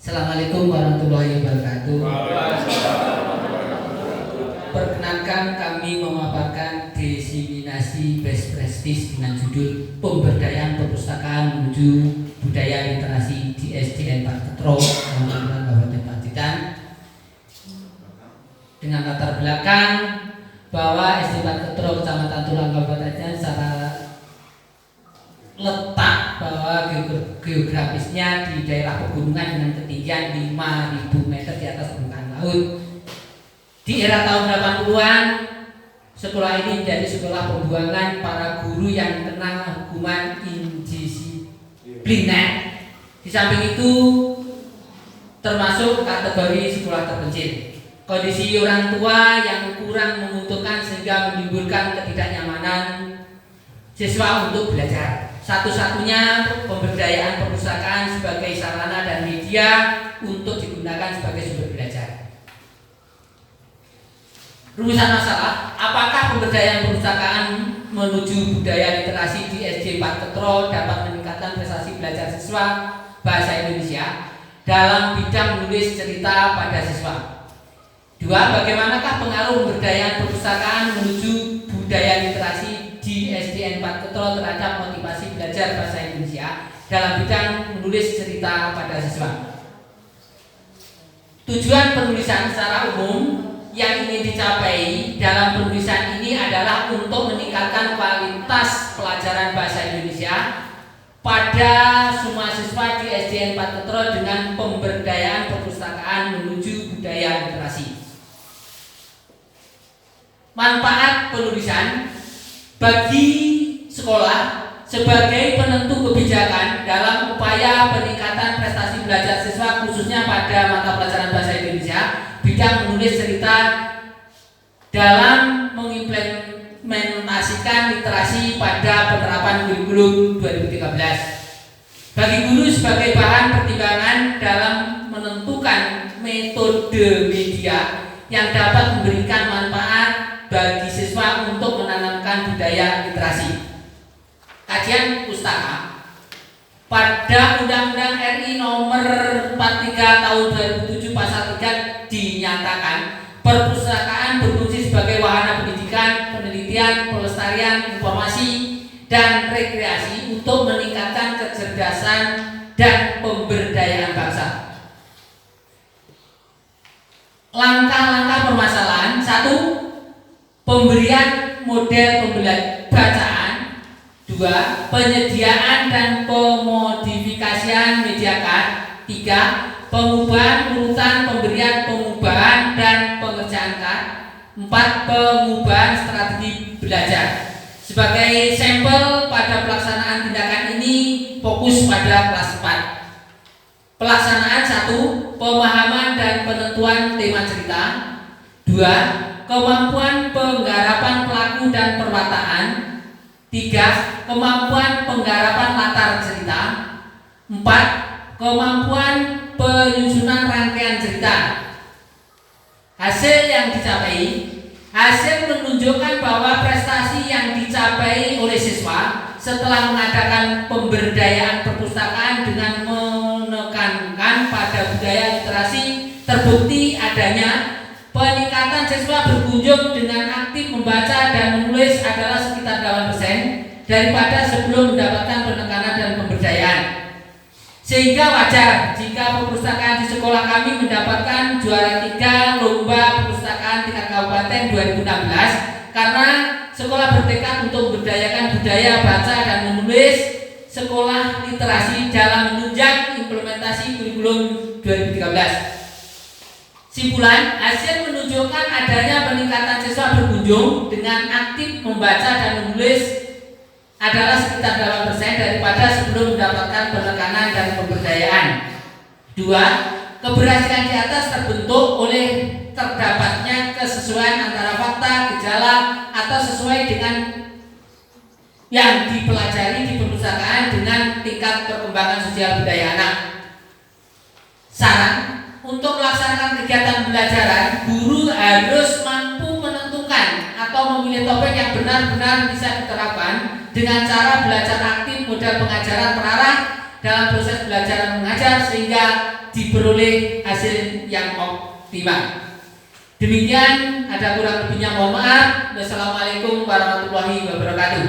Assalamualaikum warahmatullahi wabarakatuh. Perkenankan kami memaparkan diseminasi best practice dengan judul Pemberdayaan Perpustakaan Menuju Budaya Literasi di SDN Pak Ketro, Kabupaten Pacitan, dengan latar belakang bahwa SDN Pak Ketro, Kecamatan Tulang, Kabupaten Pacitan secara letak bahwa geografisnya di daerah pegunungan dengan ketinggian 5.000 meter di atas permukaan laut. Di era tahun 80-an, sekolah ini menjadi sekolah pembuangan para guru yang kena hukuman indisipliner. Di samping itu termasuk kategori sekolah terpencil. Kondisi orang tua yang kurang menguntungkan sehingga menimbulkan ketidaknyamanan siswa untuk belajar. Satu-satunya pemberdayaan perpustakaan sebagai sarana dan media untuk digunakan sebagai sumber belajar. Rumusan masalah, apakah pemberdayaan perpustakaan menuju budaya literasi di SD Pak Ketro dapat meningkatkan prestasi belajar siswa bahasa Indonesia dalam bidang menulis cerita pada siswa? Dua, bagaimanakah pengaruh pemberdayaan perpustakaan menuju budaya literasi di SDN Pak Ketro terhadap motivasi belajar bahasa Indonesia dalam bidang menulis cerita pada siswa? Tujuan penulisan secara umum yang ingin dicapai dalam penulisan ini adalah untuk meningkatkan kualitas pelajaran bahasa Indonesia pada semua siswa di SDN Pak Ketro dengan pemberdayaan perpustakaan menuju budaya literasi. Manfaat penulisan bagi sekolah sebagai penentu kebijakan dalam upaya peningkatan prestasi belajar siswa khususnya pada mata pelajaran bahasa Indonesia bidang menulis cerita dalam mengimplementasikan literasi pada penerapan kurikulum 2013. Bagi guru sebagai bahan pertimbangan dalam menentukan metode media yang dapat memberikan manfaat bagi siswa untuk menanamkan budaya literasi. Kajian pustaka pada Undang-Undang RI Nomor 43 Tahun 2007 Pasal 3 dinyatakan perpustakaan berfungsi sebagai wahana pendidikan, penelitian, pelestarian, informasi, dan rekreasi untuk meningkatkan kecerdasan dan pemberdayaan bangsa. Langkah-langkah permasalahan: 1. Pemberian model pembacaan. 2. Penyediaan dan pemodifikasian media card. 3. Pengubahan urutan pemberian pengubahan dan pengerjaan card. 4. Pengubahan strategi belajar. Sebagai sampel pada pelaksanaan tindakan ini fokus pada kelas 4. Pelaksanaan: 1. Pemahaman dan penentuan tema cerita. 2. Kemampuan penggarapan pelaku dan perwataan. 3. Kemampuan penggarapan latar cerita. 4. Kemampuan penyusunan rangkaian cerita. Hasil yang dicapai. Hasil menunjukkan bahwa prestasi yang dicapai oleh siswa setelah mengadakan pemberdayaan perpustakaan dengan menekankan pada budaya literasi terbukti adanya peningkatan siswa berkunjung dengan aktif membaca dan menulis adalah sekitar 8% daripada sebelum mendapatkan penekanan dan pemberdayaan. Sehingga wajar jika perpustakaan di sekolah kami mendapatkan juara 3 lomba perpustakaan tingkat kabupaten 2016 karena sekolah bertekad untuk memberdayakan budaya baca dan menulis sekolah literasi dalam menunjang implementasi kurikulum 2013. Simpulan, hasil menunjukkan adanya peningkatan siswa berkunjung dengan aktif membaca dan menulis adalah sekitar 8% daripada sebelum mendapatkan penekanan dan pemberdayaan. 2. Keberhasilan di atas terbentuk oleh terdapatnya kesesuaian antara fakta, gejala, atau sesuai dengan yang dipelajari di perpustakaan dengan tingkat perkembangan sosial budaya anak. Saran: untuk melaksanakan kegiatan pembelajaran, guru harus mampu menentukan atau memilih topik yang benar-benar bisa diterapkan dengan cara belajar aktif model pengajaran terarah dalam proses belajar mengajar sehingga diperoleh hasil yang optimal. Demikian, ada kurang lebihnya mohon maaf. Wassalamualaikum warahmatullahi wabarakatuh.